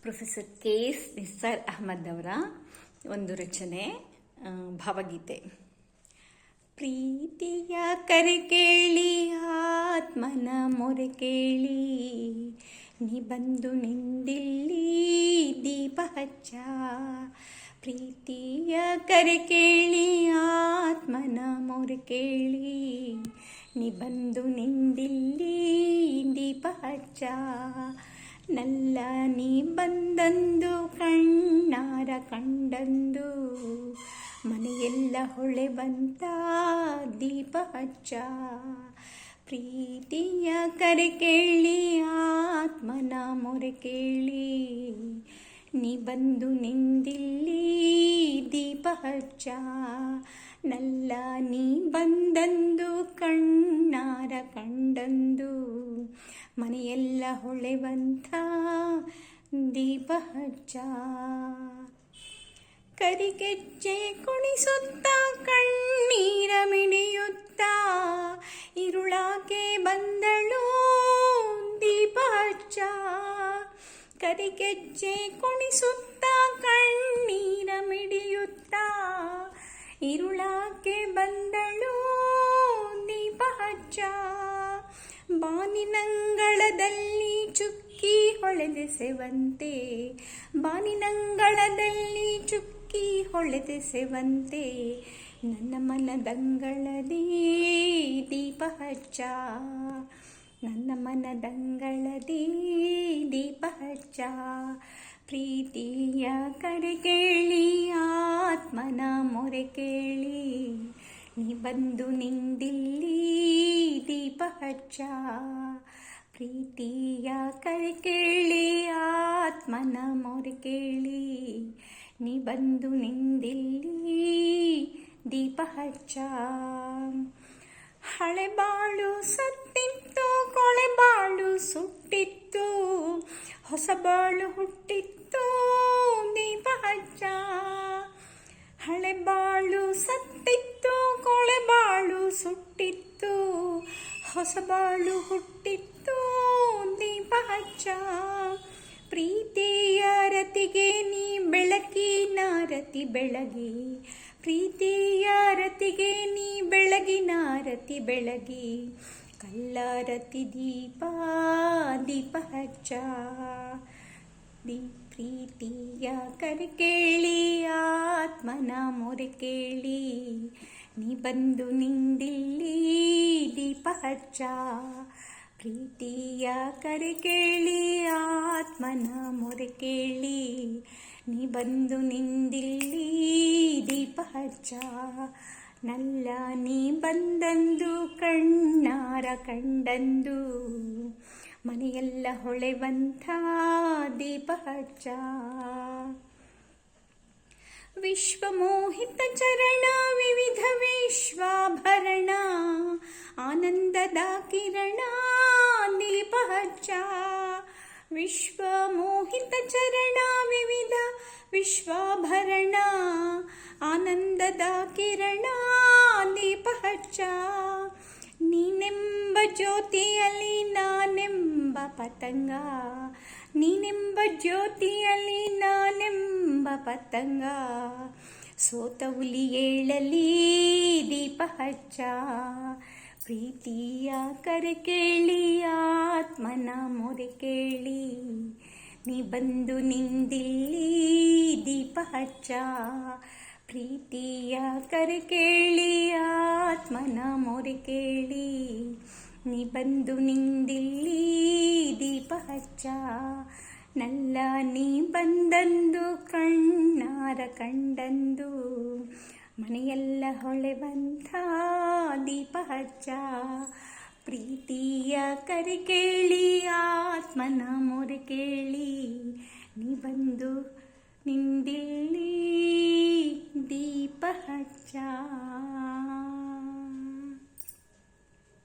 Professor K S Nisar Ahmed ಅವರ ಒಂದು ರಚನೆ ಭಾವಗೀತೆ. ಪ್ರೀತಿಯ ಕರೆ ಕೇಳಿ, ಆತ್ಮನ ಮೊರೆ ಕೇಳಿ, ನೀ ಬಂದು ನಿಂದಿಲ್ಲಿ ದೀಪ ಹಚ್ಚ. ಪ್ರೀತಿಯ ಕರೆ ಕೇಳಿ, ಆತ್ಮನ ಮೊರೆ ಕೇಳಿ, ನೀ ಬಂದು ನಿಂದಿಲ್ಲಿ ದೀಪ ಹಚ್ಚ. ನಲ್ಲ ನೀ ಬಂದಂದು ಕಣ್ಣಾರ ಕಂಡಂದು, ಮನೆಯೆಲ್ಲ ಹೊಳೆ ಬಂತ ದೀಪ ಹಚ್ಚ. ಪ್ರೀತಿಯ ಕರೆ ಕೇಳಿ, ಆತ್ಮನ ಮೊರೆ ಕೇಳಿ, ನೀ ಬಂದು ನಿಂದಿಲ್ಲಿ ದೀಪ ಹಚ್ಚ. ನಲ್ಲ ನೀ ಬಂದಂದು ಕಣ್ಣಾರ ಕಂಡಂದು, ಮನೆಯೆಲ್ಲ ಹೊಳೆವಂತ ದೀಪ ಹಚ್ಚ. ಕರಿಗೆಜ್ಜೆ ಕುಣಿಸುತ್ತ ಕಣ್ಣೀರ ಮಿಡಿಯುತ್ತ, ಇರುಳಾಕೆ ಬಂದಳು ದೀಪ ಹಚ್ಚ. ಕರಿಗೆಜ್ಜೆ ಕುಣಿಸುತ್ತ ಕಣ್ಣೀರ ಮಿಡಿಯುತ್ತ, ಇರುಳಾಕೆ ಬಂದಳು ದೀಪ ಹಚ್ಚ. ಬಾನಿನಂಗಳದಲ್ಲಿ ಚುಕ್ಕಿ ಹೊಳೆದೆಸೆವಂತೆ, ಬಾನಿನಂಗಳದಲ್ಲಿ ಚುಕ್ಕಿ ಹೊಳೆದೆಸೆವಂತೆ, ನನ್ನ ಮನದಂಗಳದಿ ದೀಪ ಹಚ್ಚ. ನನ್ನ ಮನದಂಗಳದಿ ದೀಪ ಹಚ್ಚ. ಪ್ರೀತಿಯ ಕರೆ ಕೇಳಿ, ಆತ್ಮನ ಮೊರೆ ಕೇಳಿ, ನೀ ಬಂದು ನಿಂದಿಲ್ಲಿ ದೀಪ ಹಚ್ಚ. ಪ್ರೀತಿಯ ಕರೆ ಕೇಳಿ, ಆತ್ಮನ ಮೊರೆ ಕೇಳಿ, ನೀ ಬಂದು ನಿಂದಿಲ್ಲಿ ದೀಪ ಹಚ್ಚ. ಹಳೆಬಾಳು ಸತ್ತಿತ್ತು, ಕೊಳೆಬಾಳು ಸುಟ್ಟಿತ್ತು, ಹೊಸಬಾಳು ಹುಟ್ಟಿತ್ತು ದೀಪ ಹಚ್ಚ. ಹಳೆಬಾಳು ಸತ್ತಿತ್ತು, ಕೊಳೆಬಾಳು ಸುಟ್ಟಿತ್ತು, ಹೊಸಬಾಳು ಹುಟ್ಟಿತ್ತು ದೀಪ ಹಚ್ಚ. ಪ್ರೀತಿಯ ರತಿಗೆ ನೀ ಬೆಳಕಿನ ರತಿ ಬೆಳಗಿ, ಪ್ರೀತಿಯ ರತಿಗೆ ನೀ ಬೆಳಗಿನ ರತಿ ಬೆಳಗಿ, ಕಲ್ಲಾರತಿ ದೀಪ ದೀಪ ಹಚ್ಚ. ಪ್ರೀತಿಯ ಕರೆ ಕೇಳಿ, ಆತ್ಮನ ಮೊರೆ ಕೇಳಿ, ನೀ ಬಂದು ನಿಂದಿಲ್ಲಿ ದೀಪ ಹಚ್ಚ. ಪ್ರೀತಿಯ ಕರೆ ಕೇಳಿ, ಆತ್ಮನ ಮೊರೆ ಕೇಳಿ, ನೀ ಬಂದು ನಿಂದಿಲ್ಲಿ ದೀಪ ಹಚ್ಚ. ನಲ್ಲ ನೀ ಬಂದಂದು ಕಣ್ಣಾರ ಕಂಡಂದು, ಮನೆಯೆಲ್ಲ ಹೊಳೆವಂತ ದೀಪ ಹಚ್ಚ. ವಿಶ್ವಮೋಹಿತ ಚರಣ ವಿವಿಧ ವಿಶ್ವಾಭರಣ, ಆನಂದದ ಕಿರಣ ದೀಪ ಹಚ್ಚ. ವಿಶ್ವಮೋಹಿತ ಚರಣ ವಿವಿಧ ವಿಶ್ವಾಭರಣ, ಆನಂದದ ಕಿರಣ ದೀಪ ಹಚ್ಚ. ನೀನೆಂಬ ಜ್ಯೋತಿಯಲ್ಲಿ ನಾನೆಂಬ ಪತಂಗ, ನೀನೆಂಬ ಜ್ಯೋತಿಯಲ್ಲಿ ನಾನೆಂಬ ಪತಂಗ, ಸೋತ ಹುಲಿ ಏಳಲಿ ದೀಪ ಹಚ್ಚ. ಪ್ರೀತಿಯ ಕರೆ ಕೇಳಿ, ಆತ್ಮನ ಮೊರೆ ಕೇಳಿ, ನೀ ಬಂದು ನಿಂದಿಲ್ಲಿ ದೀಪ ಹಚ್ಚ. ಪ್ರೀತಿಯ ಕರೆ ಕೇಳಿ, ಆತ್ಮನ ಮೊರೆ ಕೇಳಿ, ನೀ ಬಂದು ನಿಂದಿಲ್ಲಿ ದೀಪ ಹಚ್ಚ. ನಲ್ಲ ನೀ ಬಂದಂದು ಕಣ್ಣಾರ ಕಂಡಂದು, ಮನೆಯೆಲ್ಲ ಹೊಳೆವಂತ ದೀಪ ಹಚ್ಚ. ಪ್ರೀತಿಯ ಕರೆ ಕೇಳಿ, ಆತ್ಮನ ಮೊರೆ ಕೇಳಿ,